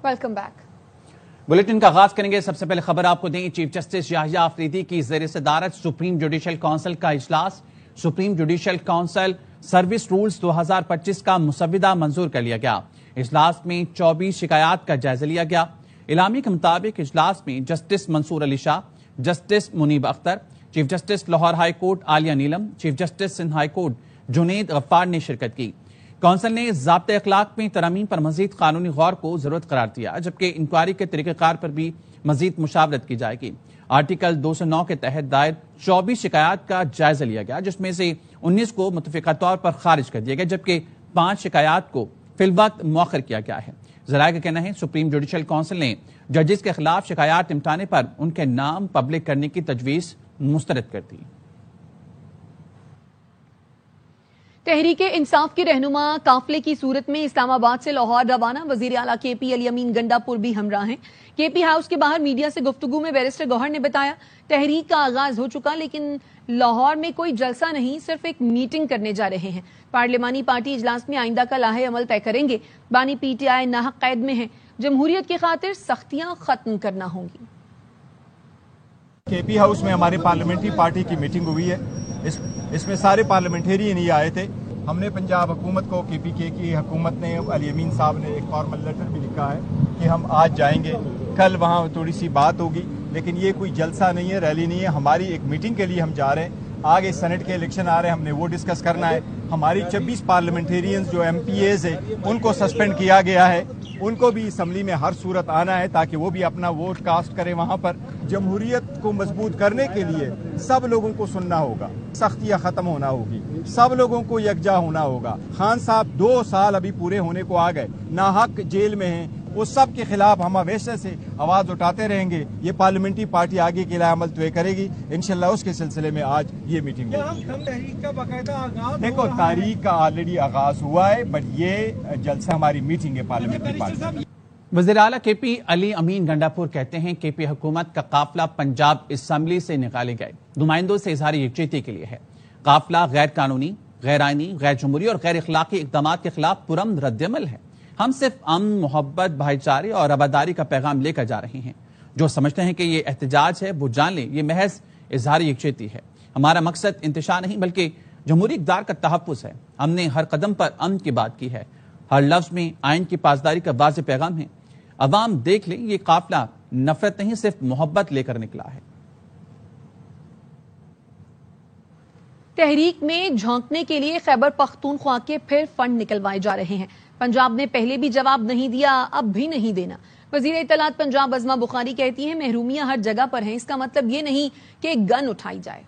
Welcome back. Bulletin کا آغاز کریں گے۔ سب سے پہلے خبر آپ کو دیں، چیف جسٹس یحییٰ آفریدی کی زیر صدارت سپریم جوڈیشل کونسل کا اجلاس۔ Supreme judicial council service rules 2025 کا مسودہ منظور کر لیا گیا۔ اجلاس میں 24 شکایات کا جائزہ لیا گیا۔ اعلامیہ کے مطابق اجلاس میں justice Mansoor Ali Shah, justice Munib Akhtar, chief justice Lahore high court Aalia Neelum, chief justice Sindh high court Junaid Ghaffar نے شرکت کی۔ کونسل نے ضابطۂ اخلاق میں ترامیم پر مزید قانونی غور کو ضرورت قرار دیا، جبکہ انکوائری کے طریقہ کار پر بھی مزید مشاورت کی جائے گی۔ آرٹیکل 209 کے تحت دائر 24 شکایات کا جائزہ لیا گیا، جس میں سے 19 کو متفقہ طور پر خارج کر دیا گیا، جبکہ 5 شکایات کو فی الوقت مؤخر کیا گیا ہے۔ ذرائع کا کہنا ہے سپریم جوڈیشل کونسل نے ججز کے خلاف شکایات نمٹانے پر ان کے نام پبلک کرنے کی تجویز مسترد کر دی۔ تحریک انصاف کے رہنما قافلے کی صورت میں اسلام آباد سے لاہور روانہ۔ وزیر اعلیٰ کے پی علی امین گنڈا پور بھی ہمراہ ہیں۔ کے پی ہاؤس کے باہر میڈیا سے گفتگو میں بیرسٹر گوہر نے بتایا تحریک کا آغاز ہو چکا، لیکن لاہور میں کوئی جلسہ نہیں، صرف ایک میٹنگ کرنے جا رہے ہیں۔ پارلیمانی پارٹی اجلاس میں آئندہ کا لاہے عمل طے کریں گے۔ بانی پی ٹی آئی ناحق قید میں ہیں، جمہوریت کی خاطر سختیاں ختم کرنا ہوں گی۔ کے پی ہاؤس میں ہماری پارلیمنٹری پارٹی کی میٹنگ ہوئی ہے، اس میں سارے پارلیمنٹیرین ہی آئے تھے۔ ہم نے پنجاب حکومت کو، کے پی کے کی حکومت نے، علی امین صاحب نے ایک فارمل لیٹر بھی لکھا ہے کہ ہم آج جائیں گے، کل وہاں تھوڑی سی بات ہوگی، لیکن یہ کوئی جلسہ نہیں ہے، ریلی نہیں ہے، ہماری ایک میٹنگ کے لیے ہم جا رہے ہیں۔ آگے سینٹ کے الیکشن آ رہے ہیں، ہم نے وہ ڈسکس کرنا ہے۔ ہماری 24 پارلیمنٹیرینز جو ایم پی ایز ہیں ان کو سسپینڈ کیا گیا ہے، ان کو بھی اسمبلی میں ہر صورت آنا ہے تاکہ وہ بھی اپنا ووٹ کاسٹ کریں وہاں پر۔ جمہوریت کو مضبوط کرنے کے لیے سب لوگوں کو سننا ہوگا، سختیاں ختم ہونا ہوگی، سب لوگوں کو یکجا ہونا ہوگا۔ خان صاحب 2 سال ابھی پورے ہونے کو آ گئے، ناحق جیل میں ہیں، وہ سب کے خلاف ہم ہمیشہ سے آواز اٹھاتے رہیں گے۔ یہ پارلیمنٹری پارٹی آگے کے لیے عمل طے کرے گی انشاءاللہ، اس کے سلسلے میں آج یہ میٹنگ ہوگی۔ تحریک کا باقاعدہ آغاز دیکھو، تاریخ کا آلریڈی آغاز ہوا ہے، بٹ یہ جلسہ ہماری میٹنگ ہے پارلیمنٹری پارٹی۔ وزیر اعلیٰ کے پی علی امین گنڈا پور کہتے ہیں کہ پی حکومت کا قافلہ پنجاب اسمبلی سے نکالے گئے نمائندوں سے اظہار یکجہتی کے لیے ہے۔ قافلہ غیر قانونی، غیر آئینی، غیر جمہوری اور غیر اخلاقی اقدامات کے خلاف پرامن رد عمل ہے۔ ہم صرف امن، محبت، بھائی چارے اور آباداری کا پیغام لے کر جا رہے ہیں۔ جو سمجھتے ہیں کہ یہ احتجاج ہے وہ جان لیں، یہ محض اظہار یکجہتی ہے۔ ہمارا مقصد انتشار نہیں بلکہ جمہوری اقدار کا تحفظ ہے۔ ہم نے ہر قدم پر امن کی بات کی ہے، ہر لفظ میں آئین کی پاسداری کا واضح پیغام ہے۔ عوام دیکھ لیں، یہ قافلہ نفرت نہیں صرف محبت لے کر نکلا ہے۔ تحریک میں جھونکنے کے لیے خیبر پختونخوا کے پھر فنڈ نکلوائے جا رہے ہیں۔ پنجاب نے پہلے بھی جواب نہیں دیا، اب بھی نہیں دینا۔ وزیر اطلاعات پنجاب عظمہ بخاری کہتی ہیں محرومیاں ہر جگہ پر ہیں، اس کا مطلب یہ نہیں کہ گن اٹھائی جائے۔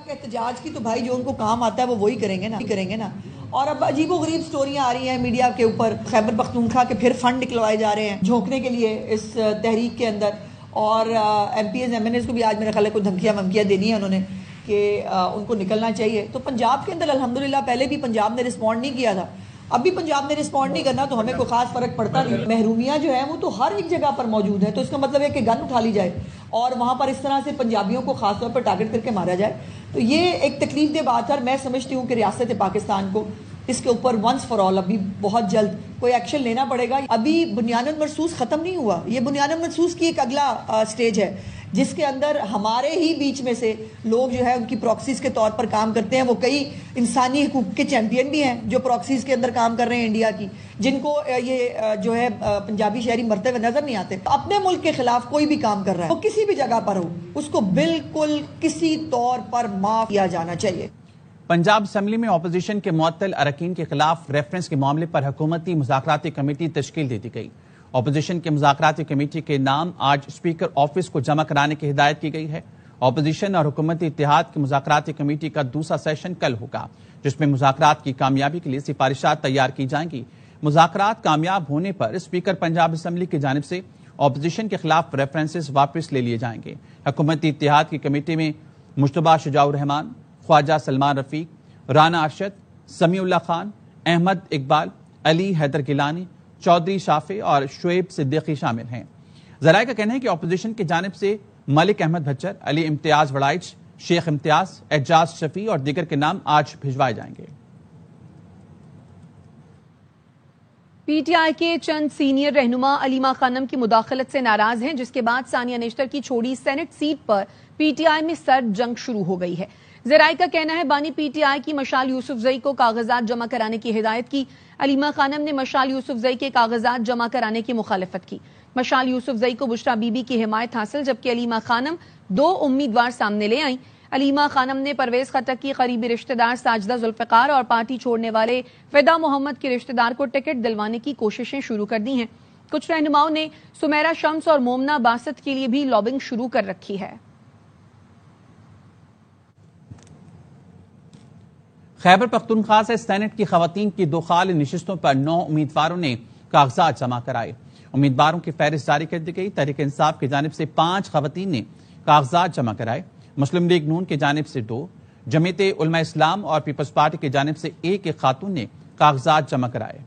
احتجاج کی تو بھائی جو ان کو کام آتا ہے وہ وہی کریں گے نا۔ اور اب عجیب و غریب سٹوریاں آ رہی ہیں میڈیا کے اوپر، خیبر پختونخوا کے پھر فنڈ نکلوائے جا رہے ہیں جھونکنے کے لیے اس تحریک کے اندر، اور MPs MNAs کو بھی آج میرا خیال ہے کوئی دھمکیاں ومکیاں دینی ہے انہوں نے کہ ان کو نکلنا چاہیے۔ تو پنجاب کے اندر الحمدللہ پہلے بھی پنجاب نے رسپونڈ نہیں کیا تھا، اب بھی پنجاب نے رسپونڈ نہیں کرنا تو ہمیں کوئی خاص فرق پڑتا نہیں۔ محرومیاں جو ہیں وہ تو ہر ایک جگہ پر موجود ہیں، تو اس کا مطلب ہے کہ گن اٹھا لی جائے اور وہاں پر اس طرح سے پنجابیوں کو خاص طور پر ٹارگٹ کر کے مارا جائے، تو یہ ایک تکلیف دہ بات ہے۔ اور میں سمجھتی ہوں کہ ریاست پاکستان کو اس کے اوپر ونس فار آل ابھی بہت جلد کوئی ایکشن لینا پڑے گا۔ ابھی بنیاد مرصوص ختم نہیں ہوا، یہ بنیاد مرصوص کی ایک اگلا سٹیج ہے جس کے اندر ہمارے ہی بیچ میں سے لوگ جو ہے ان کی پراکسیز کے طور پر کام کرتے ہیں۔ وہ کئی انسانی حقوق کے چیمپئن بھی ہیں جو پراکسیز کے اندر کام کر رہے ہیں انڈیا کی، جن کو یہ جو ہے پنجابی شہری مرتے ہوئے نظر نہیں آتے۔ اپنے ملک کے خلاف کوئی بھی کام کر رہا ہے وہ کسی بھی جگہ پر ہو، اس کو بالکل کسی طور پر معاف کیا جانا چاہیے۔ پنجاب اسمبلی میں اپوزیشن کے معطل اراکین کے خلاف ریفرنس کے معاملے پر حکومتی مذاکراتی کمیٹی تشکیل دے دی گئی۔ اپوزیشن کے مذاکراتی کمیٹی کے نام آج اسپیکر آفس کو جمع کرانے کی ہدایت کی گئی ہے۔ اپوزیشن اور حکومتی اتحاد کی مذاکراتی کمیٹی کا دوسرا سیشن کل ہوگا، جس میں مذاکرات کی کامیابی کے لیے سفارشات تیار کی جائیں گی۔ مذاکرات کامیاب ہونے پر اسپیکر پنجاب اسمبلی کی جانب سے اپوزیشن کے خلاف ریفرنسز واپس لے لیے جائیں گے۔ حکومتی اتحاد کی کمیٹی میں مجتبیٰ شجاع الرحمان، خواجہ سلمان رفیق، رانا ارشد، سمیع اللہ خان، احمد اقبال، علی حیدر گیلانی، چودھری شافع اور شعیب صدیقی شامل ہیں۔ ذرائع کا کہنا ہے کہ اپوزیشن کی جانب سے ملک احمد بھچر، علی امتیاز وڑائچ، شیخ امتیاز، اعجاز شفیع اور دیگر کے نام آج بھجوائے جائیں گے۔ پی ٹی آئی کے چند سینئر رہنما علیمہ خانم کی مداخلت سے ناراض ہیں، جس کے بعد ثانیہ نشتر کی چھوڑی سینٹ سیٹ پر پی ٹی آئی میں سرد جنگ شروع ہو گئی ہے۔ ذرائع کا کہنا ہے بانی پی ٹی آئی کی مشال یوسفزئی کو کاغذات جمع کرانے کی ہدایت کی۔ علیمہ خانم نے مشال یوسفزئی کے کاغذات جمع کرانے کی مخالفت کی۔ مشال یوسفزئی کو بشرا بی بی کی حمایت حاصل، جبکہ علیمہ خانم 2 امیدوار سامنے لے آئیں۔ علیمہ خانم نے پرویز خٹک کی قریبی رشتہ دار ساجدہ ذوالفقار اور پارٹی چھوڑنے والے فدا محمد کے رشتہ دار کو ٹکٹ دلوانے کی کوششیں شروع کر دی ہیں۔ کچھ رہنماؤں نے سمیرہ شمس اور مومنہ باسط کے لیے بھی لابنگ شروع کر رکھی ہے۔ خیبر پختونخوا سے سینٹ کی خواتین کی 2 خالی نشستوں پر 9 امیدواروں نے کاغذات جمع کرائے۔ امیدواروں کی فہرست جاری کر دی گئی۔ تحریک انصاف کی جانب سے 5 خواتین نے کاغذات جمع کرائے۔ مسلم لیگ نون کی جانب سے 2، جمعیت علماء اسلام اور پیپلز پارٹی کی جانب سے ایک خاتون نے کاغذات جمع کرائے۔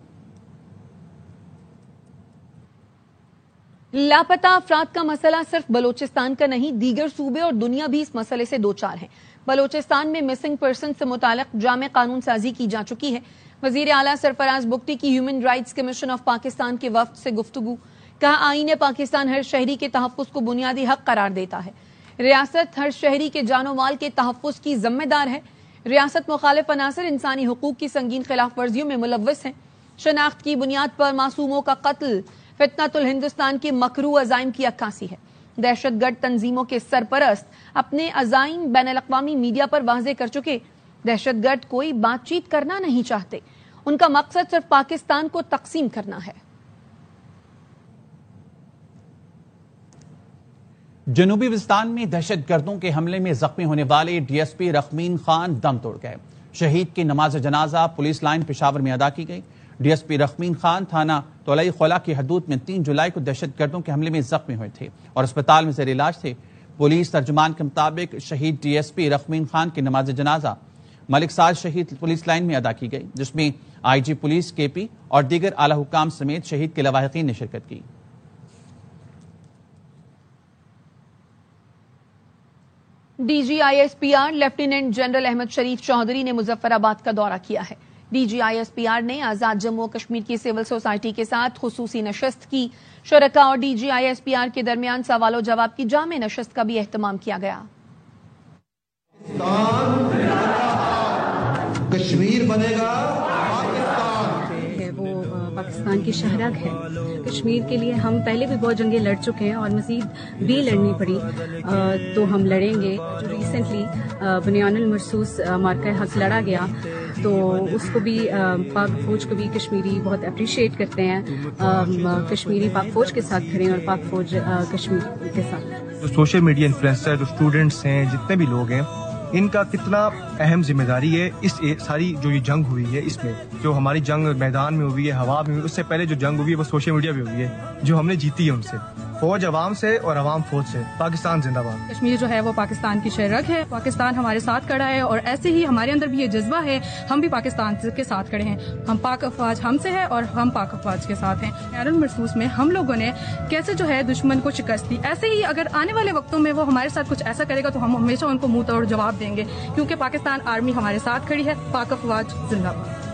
لاپتہ افراد کا مسئلہ صرف بلوچستان کا نہیں، دیگر صوبے اور دنیا بھی اس مسئلے سے دوچار ہیں۔ بلوچستان میں مسنگ پرسن سے متعلق جامع قانون سازی کی جا چکی ہے۔ وزیر اعلیٰ سرفراز بگٹی کی human rights commission of Pakistan کے وفد سے گفتگو۔ کہا آئین پاکستان ہر شہری کے تحفظ کو بنیادی حق قرار دیتا ہے۔ ریاست ہر شہری کے جان و مال کے تحفظ کی ذمہ دار ہے۔ ریاست مخالف عناصر انسانی حقوق کی سنگین خلاف ورزیوں میں ملوث ہیں۔ شناخت کی بنیاد پر معصوموں کا قتل فتنۃ الہندوستان کے مکروہ عزائم کی عکاسی ہے۔ دہشت گرد تنظیموں کے سرپرست اپنے عزائم بین الاقوامی میڈیا پر واضح کر چکے۔ دہشت گرد کوئی بات چیت کرنا نہیں چاہتے، ان کا مقصد صرف پاکستان کو تقسیم کرنا ہے۔ جنوبی وزستان میں دہشت گردوں کے حملے میں زخمی ہونے والے ڈی ایس پی رخمین خان دم توڑ گئے۔ شہید کی نماز جنازہ پولیس لائن پشاور میں ادا کی گئی۔ ڈی ایس پی رخمین خان تھانہ تولائی خولا کی حدود میں 3 جولائی کو دہشت گردوں کے حملے میں زخمی ہوئے تھے اور اسپتال میں زیر علاج تھے۔ پولیس ترجمان کے مطابق شہید ڈی ایس پی رخمین خان کی نماز جنازہ ملک ساز شہید پولیس لائن میں ادا کی گئی، جس میں آئی جی پولیس کے پی اور دیگر اعلی حکام سمیت شہید کے لواحقین نے شرکت کی۔ D G I S P R lieutenant general Ahmed Sharif Chaudhry نے مظفر آباد کا دورہ کیا ہے۔ D G I S P R نے آزاد جموں و کشمیر کی سول سوسائٹی کے ساتھ خصوصی نشست کی۔ شرکاء اور D G I S P R کے درمیان سوال و جواب کی جامع نشست کا بھی اہتمام کیا گیا۔ کشمیر بنے گا وہ پاکستان کی شہرگ ہے۔ کشمیر کے لیے ہم پہلے بھی بہت جنگیں لڑ چکے ہیں اور مزید بھی لڑنی پڑی تو ہم لڑیں گے۔ جو ریسنٹلی بنیان المرصوص مارکہ حق لڑا گیا تو اس کو بھی پاک فوج کو بھی کشمیری بہت اپریشیٹ کرتے ہیں۔ کشمیری پاک فوج کے ساتھ کھڑے ہیں اور پاک فوج کشمیر کے ساتھ۔ جو سوشل میڈیا انفلوئنسر، جو اسٹوڈنٹس ہیں، جتنے بھی لوگ ہیں، ان کا کتنا اہم ذمہ داری ہے اس ساری جو یہ جنگ ہوئی ہے، اس میں جو ہماری جنگ میدان میں ہوئی ہے، ہوا میں ہوئی، اس سے پہلے جو جنگ ہوئی ہے وہ سوشل میڈیا پہ ہوئی ہے، جو ہم نے جیتی ہے ان سے۔ فوج عوام سے اور عوام فوج سے۔ پاکستان زندہ باد۔ کشمیر جو ہے وہ پاکستان کی شہرگ ہے، پاکستان ہمارے ساتھ کھڑا ہے اور ایسے ہی ہمارے اندر بھی یہ جذبہ ہے، ہم بھی پاکستان کے ساتھ کھڑے ہیں۔ ہم پاک افواج ہم سے ہے اور ہم پاک افواج کے ساتھ ہیں۔ بنیان المرصوص میں ہم لوگوں نے کیسے جو ہے دشمن کو شکست دی، ایسے ہی اگر آنے والے وقتوں میں وہ ہمارے ساتھ کچھ ایسا کرے گا تو ہم ہمیشہ ان کو منہ توڑ جواب دیں گے، کیونکہ پاکستان آرمی ہمارے ساتھ کھڑی ہے۔ پاک افواج زندہ باد۔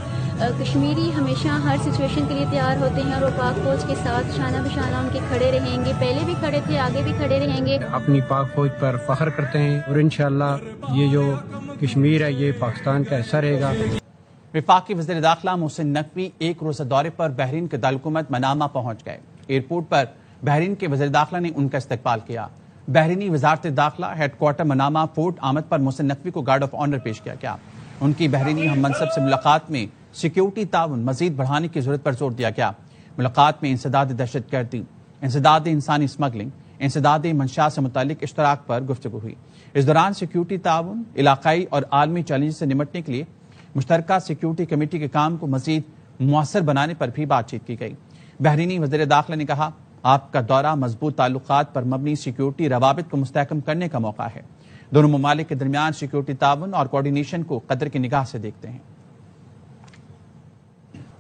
کشمیری ہمیشہ ہر سچویشن کے لیے تیار ہوتے ہیں اور وہ پاک فوج کے ساتھ شانہ بشانہ ان کے کھڑے رہیں گے، پہلے بھی کھڑے تھے، آگے بھی کھڑے رہیں گے۔ اپنی پاک فوج پر فخر کرتے ہیں اور انشاءاللہ یہ جو کشمیر ہے یہ پاکستان کا حصہ رہے گا۔ وفاقی وزیر داخلہ محسن نقوی 1 روزہ دورے پر بحرین کے دارالحکومت منامہ پہنچ گئے۔ ایئرپورٹ پر بحرین کے وزیر داخلہ نے ان کا استقبال کیا۔ بحرینی وزارت داخلہ ہیڈ کوارٹر منامہ فورٹ آمد پر محسن نقوی کو گارڈ آف آنر پیش کیا گیا۔ ان کی بحرینی ہم منصب سے ملاقات میں سیکیورٹی تعاون مزید بڑھانے کی ضرورت پر زور دیا گیا۔ ملاقات میں انسداد دہشت گردی، انسداد انسانی اسمگلنگ، انسداد منشاء سے متعلق اشتراک پر گفتگو ہوئی۔ اس دوران سیکیورٹی تعاون، علاقائی اور عالمی چیلنج سے نمٹنے کے لیے مشترکہ سیکیورٹی کمیٹی کے کام کو مزید مؤثر بنانے پر بھی بات چیت کی گئی۔ بحرینی وزیر داخلہ نے کہا، آپ کا دورہ مضبوط تعلقات پر مبنی سیکیورٹی روابط کو مستحکم کرنے کا موقع ہے۔ دونوں ممالک کے درمیان سیکیورٹی تعاون اور کوارڈینیشن کو قدر کی نگاہ سے دیکھتے ہیں۔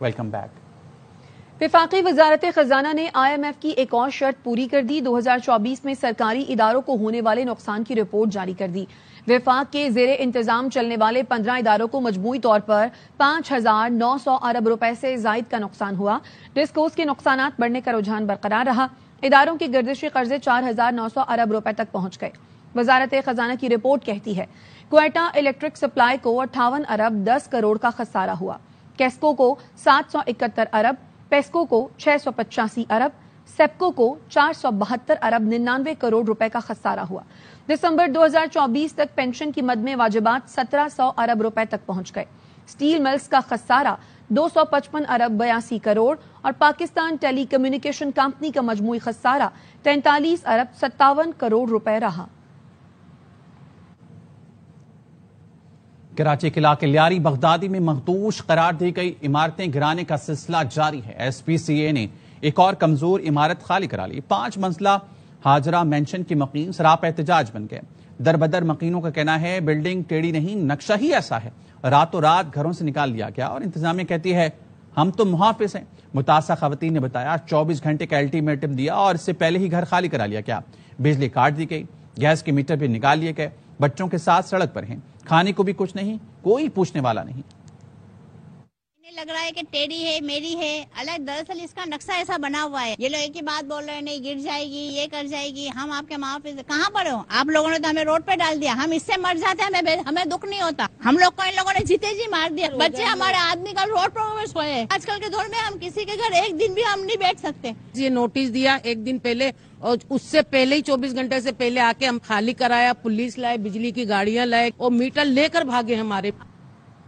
Welcome back. وفاقی وزارت خزانہ نے IMF کی ایک اور شرط پوری کر دی. 2024 میں سرکاری اداروں کو ہونے والے نقصان کی رپورٹ جاری کر دی. وفاق کے زیر انتظام چلنے والے 15 اداروں کو مجموعی طور پر 5,900 ارب روپے سے زائد کا نقصان ہوا. ڈسکوز کے نقصانات بڑھنے کا رجحان برقرار رہا. اداروں کے گردشی قرضے 4,900 ارب روپے تک پہنچ گئے. وزارت خزانہ کی رپورٹ کہتی ہے کوئٹہ الیکٹرک سپلائی کو 58 ارب 10 کروڑ کا خسارہ ہوا. کیسکو کو 771 ارب، پیسکو کو 685 ارب، سیپکو کو 472 ارب 99 کروڑ روپے کا خسارہ ہوا. دسمبر 2024 تک پینشن کی مد میں واجبات 1,700 ارب روپے تک پہنچ گئے. اسٹیل ملز کا خسارہ 255 ارب 82 کروڑ اور پاکستان ٹیلی کمیونیکیشن کمپنی کا مجموعی خسارہ 43 ارب 57 کروڑ روپے رہا. کراچی کے علاقے لیاری بغدادی میں مخدوش قرار دی گئی عمارتیں گرانے کا سلسلہ جاری ہے. SPCA نے ایک اور کمزور عمارت خالی کرا لی. 5 منزلہ ہاجرہ مینشن کی مقیم سراپا احتجاج بن گئے. در بدر مقینوں کا کہنا ہے بلڈنگ ٹیڑھی نہیں، نقشہ ہی ایسا ہے. راتوں رات گھروں سے نکال لیا گیا اور انتظامیہ کہتی ہے ہم تو محافظ ہیں. متاثرہ خواتین نے بتایا 24 گھنٹے کا الٹیمیٹم دیا اور اس سے پہلے ہی گھر خالی کرا لیا گیا. بجلی کاٹ دی گئی، گیس کے میٹر بھی نکال لیے گئے. بچوں کے ساتھ سڑک پر ہیں، کھانے کو بھی کچھ نہیں، کوئی پوچھنے والا نہیں. لگ رہا ہے کہ ٹیڑھی ہے، میری ہے الگ. دراصل اس کا نقشہ ایسا بنا ہوا ہے. یہ لوگ ایک ہی بات بول رہے ہیں نہیں گر جائے گی، یہ کر جائے گی. ہم آپ کے محافظ کہاں پر ہو؟ آپ لوگوں نے تو ہمیں روڈ پہ ڈال دیا. ہم اس سے مر جاتے ہیں، ہمیں دکھ نہیں ہوتا. ہم لوگ کو ان لوگوں نے جیتے جی مار دیا. بچے ہمارے آدمی کا روڈ پر ہوئے. آج کل کے دور میں ہم کسی کے گھر ایک دن بھی ہم نہیں بیٹھ سکتے. یہ نوٹس دیا ایک دن پہلے اور اس سے پہلے ہی 24 گھنٹے سے پہلے آ کے ہم خالی کرایا. پولیس لائے، بجلی کی گاڑیاں لائے اور میٹر لے کر بھاگے ہمارے.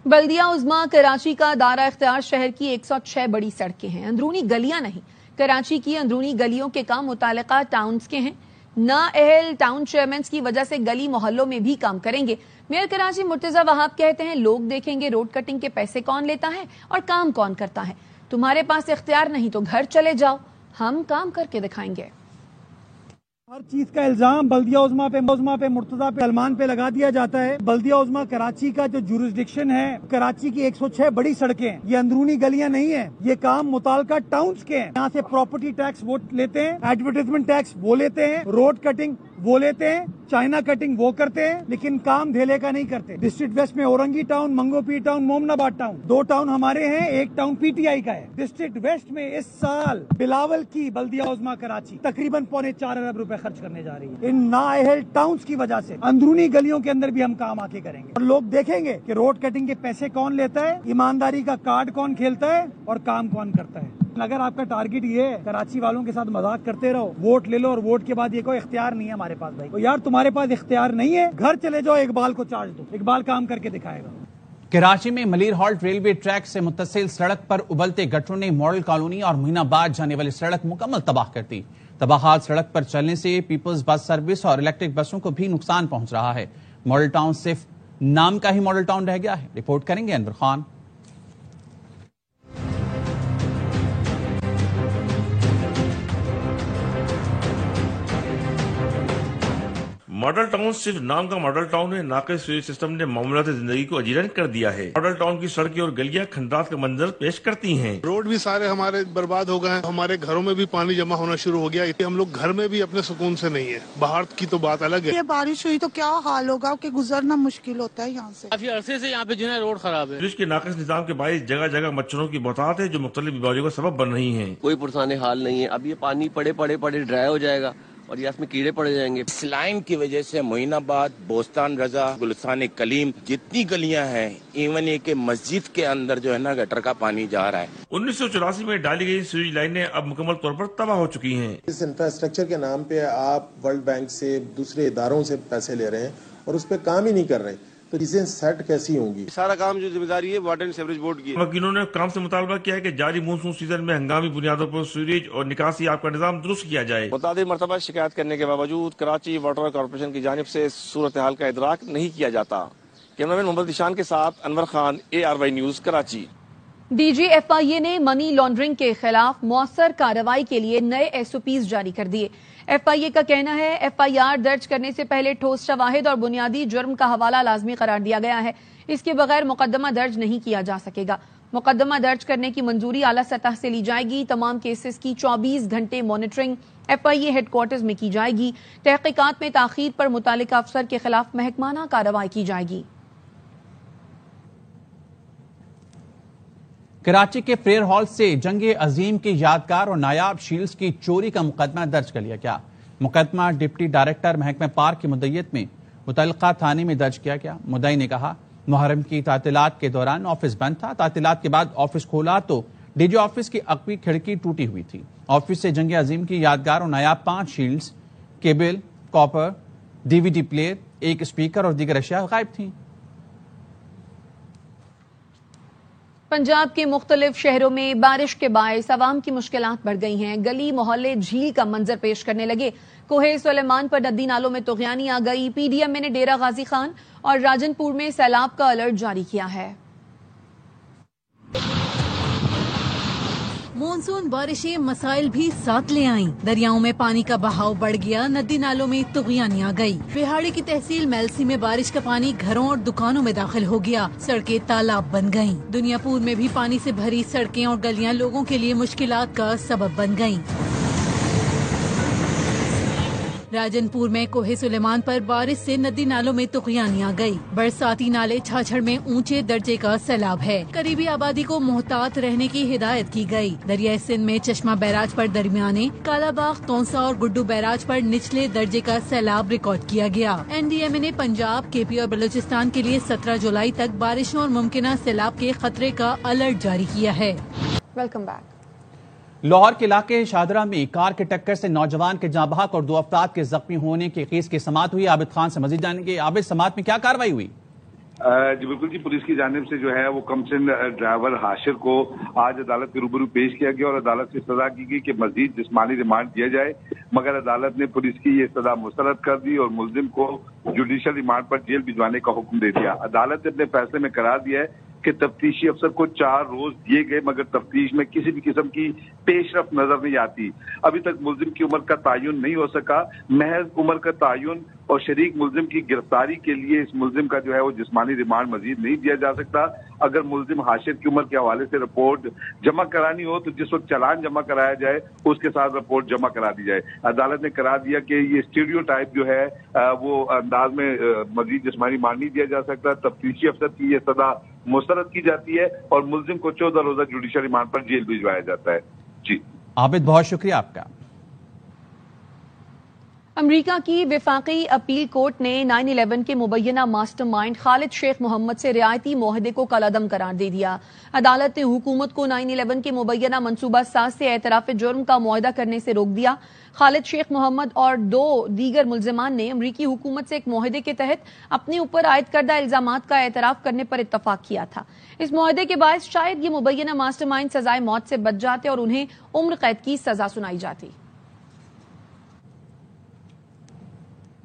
بلدیہ عظما کراچی کا دائرہ اختیار شہر کی 106 بڑی سڑکیں ہیں، اندرونی گلیاں نہیں. کراچی کی اندرونی گلیوں کے کام متعلقہ ٹاؤنز کے ہیں. نااہل ٹاؤن چیئرمینز کی وجہ سے گلی محلوں میں بھی کام کریں گے. میئر کراچی مرتضی وہاب کہتے ہیں لوگ دیکھیں گے روڈ کٹنگ کے پیسے کون لیتا ہے اور کام کون کرتا ہے. تمہارے پاس اختیار نہیں تو گھر چلے جاؤ، ہم کام کر کے دکھائیں گے. ہر چیز کا الزام بلدیہ عظما پہ، مرتضی پہ، سلمان پہ لگا دیا جاتا ہے. بلدیہ عظما کراچی کا جو جورسڈکشن ہے، کراچی کی 106 بڑی سڑکیں ہیں، یہ اندرونی گلیاں نہیں ہیں. یہ کام متعلقہ ٹاؤنز کے ہیں. یہاں سے پراپرٹی ٹیکس وہ لیتے ہیں، ایڈورٹائزمنٹ ٹیکس وہ لیتے ہیں، روڈ کٹنگ وہ لیتے ہیں، چائنا کٹنگ وہ کرتے ہیں، لیکن کام دھیلے کا نہیں کرتے. ڈسٹرکٹ ویسٹ میں اورنگی ٹاؤن، منگو پی ٹاؤن، مومن آباد ٹاؤن، 2 ٹاؤن ہمارے ہیں، 1 ٹاؤن PTI کا ہے. ڈسٹرکٹ ویسٹ میں اس سال بلاول کی بلدیہ عظما کراچی تقریباً 4.25 ارب روپے خرچ کرنے جا رہی ہے. ان نااہل ٹاؤنز کی وجہ سے اندرونی گلیوں کے اندر بھی ہم کام آ کے کریں گے اور لوگ دیکھیں گے کہ روڈ کٹنگ کے پیسے کون لیتا ہے، ایمانداری کا کارڈ کون کھیلتا ہے اور کام کون کرتا ہے. اگر آپ کا ٹارگٹ یہ ہے کراچی والوں کے ساتھ مذاق کرتے رہو، ووٹ لے لو اور ووٹ کے بعد یہ کوئی اختیار نہیں ہے ہمارے پاس، بھائی یار تمہارے پاس اختیار نہیں ہے، گھر چلے جاؤ، اقبال کو چارج دو، اقبال کام کر کے دکھائے گا. کراچی میں ملیر ہالٹ ریلوے ٹریک سے متصل سڑک پر ابلتے گٹروں نے ماڈل کالونی اور مہین آباد جانے والی سڑک مکمل تباہ کر دی. تباہات سڑک پر چلنے سے پیپلز بس سروس اور الیکٹرک بسوں کو بھی نقصان پہنچ رہا ہے. ماڈل ٹاؤن صرف نام کا ہی ماڈل ٹاؤن رہ گیا ہے. رپورٹ کریں گے انور خان. ماڈل ٹاؤن صرف نام کا ماڈل ٹاؤن ہے. ناقص سویج سسٹم نے معاملات زندگی کو اجیرن کر دیا ہے. ماڈل ٹاؤن کی سڑکیں اور گلیاں کھنڈرات کا منظر پیش کرتی ہیں. روڈ بھی سارے ہمارے برباد ہو گئے ہیں، ہمارے گھروں میں بھی پانی جمع ہونا شروع ہو گیا. ہم لوگ گھر میں بھی اپنے سکون سے نہیں ہے. باہر کی تو بات الگ ہے. یہ بارش ہوئی تو کیا حال ہوگا کہ گزرنا مشکل ہوتا ہے یہاں سے. کافی عرصے سے یہاں پہ جو ہے روڈ خراب ہے. پولیس کے ناقص نظام کے باعث جگہ جگہ مچھروں کی بہتات ہے جو مختلف بیماریوں کا سبب بن رہی ہیں. کوئی پرسان حال نہیں ہے. اب یہ پانی پڑے ڈرائی ہو جائے گا اور یہ اس میں کیڑے پڑ جائیں گے. اس لائن کی وجہ سے معین آباد، بوستان رضا، گلستان کلیم جتنی گلیاں ہیں، ایون یہ کہ مسجد کے اندر جو ہے نا گٹر کا پانی جا رہا ہے. 1984 میں ڈالی گئی سویج لائنیں اب مکمل طور پر تباہ ہو چکی ہیں. اس انفراسٹرکچر کے نام پہ آپ ورلڈ بینک سے، دوسرے اداروں سے پیسے لے رہے ہیں اور اس پہ کام ہی نہیں کر رہے، تو چیزیں سیٹ کیسی ہوں گی؟ سارا کام جو ذمہ داری ہے واٹر اینڈ سیوریج بورڈ کی. وکیلوں نے کام سے مطالبہ کیا ہے کہ جاری مونسون سیزن میں ہنگامی بنیادوں پر سیوریج اور نکاسی آپ کا نظام درست کیا جائے. متعدد مرتبہ شکایت کرنے کے باوجود کراچی واٹر کارپوریشن کی جانب سے صورتحال کا ادراک نہیں کیا جاتا. کیمرامین محمد ذیشان کے ساتھ Anwar Khan, ARY news Karachi. DG FIA نے منی لانڈرنگ کے خلاف مؤثر کارروائی کے لیے نئے SOPs جاری کر دیے. FIA کا کہنا ہے FIR درج کرنے سے پہلے ٹھوس شواہد اور بنیادی جرم کا حوالہ لازمی قرار دیا گیا ہے. اس کے بغیر مقدمہ درج نہیں کیا جا سکے گا. مقدمہ درج کرنے کی منظوری اعلیٰ سطح سے لی جائے گی. تمام کیسز کی 24 گھنٹے مانیٹرنگ FIA ہیڈ کوارٹرز میں کی جائے گی. تحقیقات میں تاخیر پر متعلقہ افسر کے خلاف محکمانہ کارروائی کی جائے گی. کراچی کے فریئر ہال سے جنگ عظیم کی یادگار اور نایاب شیلڈز کی چوری کا مقدمہ درج کر لیا گیا. مقدمہ ڈپٹی ڈائریکٹر محکمہ پارک کی مدعیت میں متعلقہ تھانے میں درج کیا گیا. مدعی نے کہا محرم کی تعطیلات کے دوران آفس بند تھا. تعطیلات کے بعد آفس کھولا تو ڈی جی آفس کی عقبی کھڑکی ٹوٹی ہوئی تھی. آفس سے جنگ عظیم کی یادگار اور نایاب 5 shields, cable, copper, DVD player, ایک اسپیکر اور دیگر اشیاء غائب تھیں. پنجاب کے مختلف شہروں میں بارش کے باعث عوام کی مشکلات بڑھ گئی ہیں. گلی محلے جھیل کا منظر پیش کرنے لگے. کوہ سلیمان پر ندی نالوں میں طغیانی آ گئی. PDM نے ڈیرہ غازی خان اور راجن پور میں سیلاب کا الرٹ جاری کیا ہے. مونسون بارشیں مسائل بھی ساتھ لے آئیں. دریاؤں میں پانی کا بہاؤ بڑھ گیا، ندی نالوں میں طغیانی آ گئی. بہاڑی کی تحصیل میلسی میں بارش کا پانی گھروں اور دکانوں میں داخل ہو گیا. سڑکیں تالاب بن گئیں. دنیا پور میں بھی پانی سے بھری سڑکیں اور گلیاں لوگوں کے لیے مشکلات کا سبب بن گئیں. راجن پور میں کوہ سلیمان پر بارش سے ندی نالوں میں طغیانی آ گئی. برساتی نالے چھاچھڑ میں اونچے درجے کا سیلاب ہے. قریبی آبادی کو محتاط رہنے کی ہدایت کی گئی. دریائے سندھ میں چشمہ بیراج پر درمیانے، کالا باغ، تونسا اور گڈو بیراج پر نچلے درجے کا سیلاب ریکارڈ کیا گیا. NDMA نے پنجاب، KP اور بلوچستان کے لیے 17 جولائی تک بارشوں اور ممکنہ سیلاب کے خطرے کا الرٹ جاری کیا ہے. Welcome back. لاہور کے علاقے شاہدرہ میں کار کے ٹکر سے نوجوان کے جاں بحق اور 2 افراد کے زخمی ہونے کے کیس کی سماعت ہوئی. عابد خان سے مزید جانیں گے. عابد، سماعت میں کیا کارروائی ہوئی؟ جی بالکل جی، پولیس کی جانب سے جو ہے وہ کمسن ڈرائیور ہاشر کو آج عدالت کے روبرو پیش کیا گیا اور عدالت سے سزا کی گئی کہ مزید جسمانی ریمانڈ دیا جائے، مگر عدالت نے پولیس کی یہ سزا مسترد کر دی اور ملزم کو جوڈیشل ریمانڈ پر جیل بھجوانے کا حکم دے دیا. عدالت نے اپنے فیصلے میں قرار دیا ہے کہ تفتیشی افسر کو 4 روز دیے گئے مگر تفتیش میں کسی بھی قسم کی پیش رفت نظر نہیں آتی. ابھی تک ملزم کی عمر کا تعین نہیں ہو سکا. محض عمر کا تعین اور شریک ملزم کی گرفتاری کے لیے اس ملزم کا جو ہے وہ جسمانی ریمانڈ مزید نہیں دیا جا سکتا. اگر ملزم حاشر کی عمر کے حوالے سے رپورٹ جمع کرانی ہو تو جس وقت چالان جمع کرایا جائے اس کے ساتھ رپورٹ جمع کرا دی جائے. عدالت نے قرار دیا کہ یہ اسٹیریو ٹائپ جو ہے وہ انداز میں مزید جسمانی ریمانڈ نہیں دیا جا سکتا. تفتیشی افسر کی یہ سزا مسترد کی جاتی ہے اور ملزم کو 14 روزہ جوڈیشل ریمانڈ پر جیل بھجوایا جاتا ہے. جی عابد، بہت شکریہ آپ کا. امریکہ کی وفاقی اپیل کورٹ نے 9/11 کے مبینہ ماسٹر مائنڈ خالد شیخ محمد سے رعایتی معاہدے کو کالعدم قرار دے دیا. عدالت نے حکومت کو 9/11 کے مبینہ منصوبہ ساز سے اعتراف جرم کا معاہدہ کرنے سے روک دیا. خالد شیخ محمد اور 2 دیگر ملزمان نے امریکی حکومت سے ایک معاہدے کے تحت اپنے اوپر عائد کردہ الزامات کا اعتراف کرنے پر اتفاق کیا تھا. اس معاہدے کے باعث شاید یہ مبینہ ماسٹر مائنڈ سزائے موت سے بچ جاتے اور انہیں عمر قید کی سزا سنائی جاتی.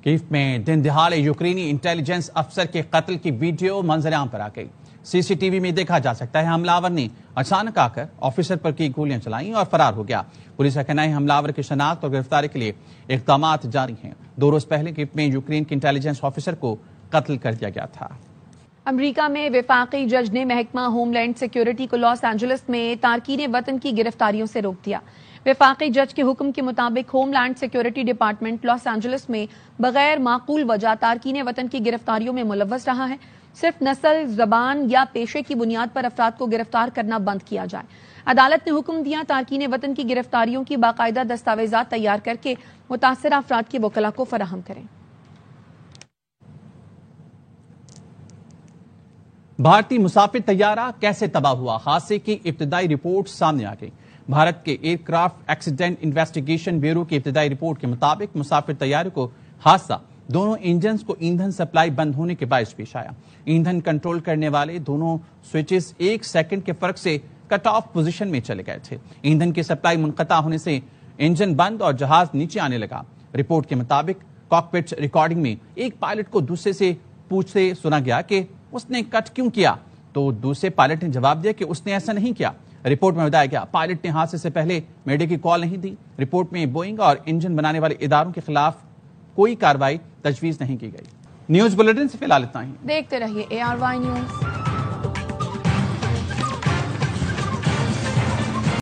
کیف میں دن دہاڑے یوکرینی انٹیلیجنس افسر کے قتل کی ویڈیو منظر عام پر آ گئی. CCTV میں دیکھا جا سکتا ہے حملاور نے اچانک آ کر آفیسر پر کی گولیاں چلائیں اور فرار ہو گیا. پولیس کا کہنا ہے حملاور کی شناخت اور گرفتاری کے لیے اقدامات جاری ہیں. 2 روز پہلے کیف میں یوکرین کے انٹیلیجنس آفیسر کو قتل کر دیا گیا تھا. امریکہ میں وفاقی جج نے محکمہ ہوم لینڈ سیکیورٹی کو لاس اینجلس میں تارکین وطن کی گرفتاریوں سے روک دیا. وفاقی جج کے حکم کے مطابق homeland security department Los Angeles میں بغیر معقول وجہ تارکین وطن کی گرفتاریوں میں ملوث رہا ہے. صرف نسل، زبان یا پیشے کی بنیاد پر افراد کو گرفتار کرنا بند کیا جائے. عدالت نے حکم دیا تارکین وطن کی گرفتاریوں کی باقاعدہ دستاویزات تیار کر کے متاثرہ افراد کے وکلاء کو فراہم کریں. بھارتی مسافر طیارہ کیسے تباہ ہوا؟ حادثے کی ابتدائی رپورٹ سامنے آ گئی. بھارت کے aircraft accident investigation bureau کی ابتدائی رپورٹ کے مطابق مسافر طیارے کو حادثہ دونوں انجنز کو ایندھن سپلائی بند ہونے کے باعث پیش آیا. ایندھن کنٹرول کرنے والے دونوں سوئچز 1 سیکنڈ کے فرق سے کٹ آف پوزیشن میں چلے گئے تھے. ایندھن کی سپلائی منقطع ہونے سے انجن بند اور جہاز نیچے آنے لگا. رپورٹ کے مطابق کاکپٹ ریکارڈنگ میں ایک پائلٹ کو دوسرے سے پوچھتے سنا گیا کہ اس نے کٹ کیوں کیا، تو دوسرے پائلٹ نے جواب دیا کہ اس نے ایسا نہیں کیا. رپورٹ میں بتایا گیا پائلٹ نے حادثے سے پہلے میڈے کی کال نہیں دی. رپورٹ میں بوئنگ اور انجن بنانے والے اداروں کے خلاف کوئی کارروائی تجویز نہیں کی گئی. نیوز بلیٹن سے فی الحال اتنا ہی. دیکھتے رہیے ARY نیوز.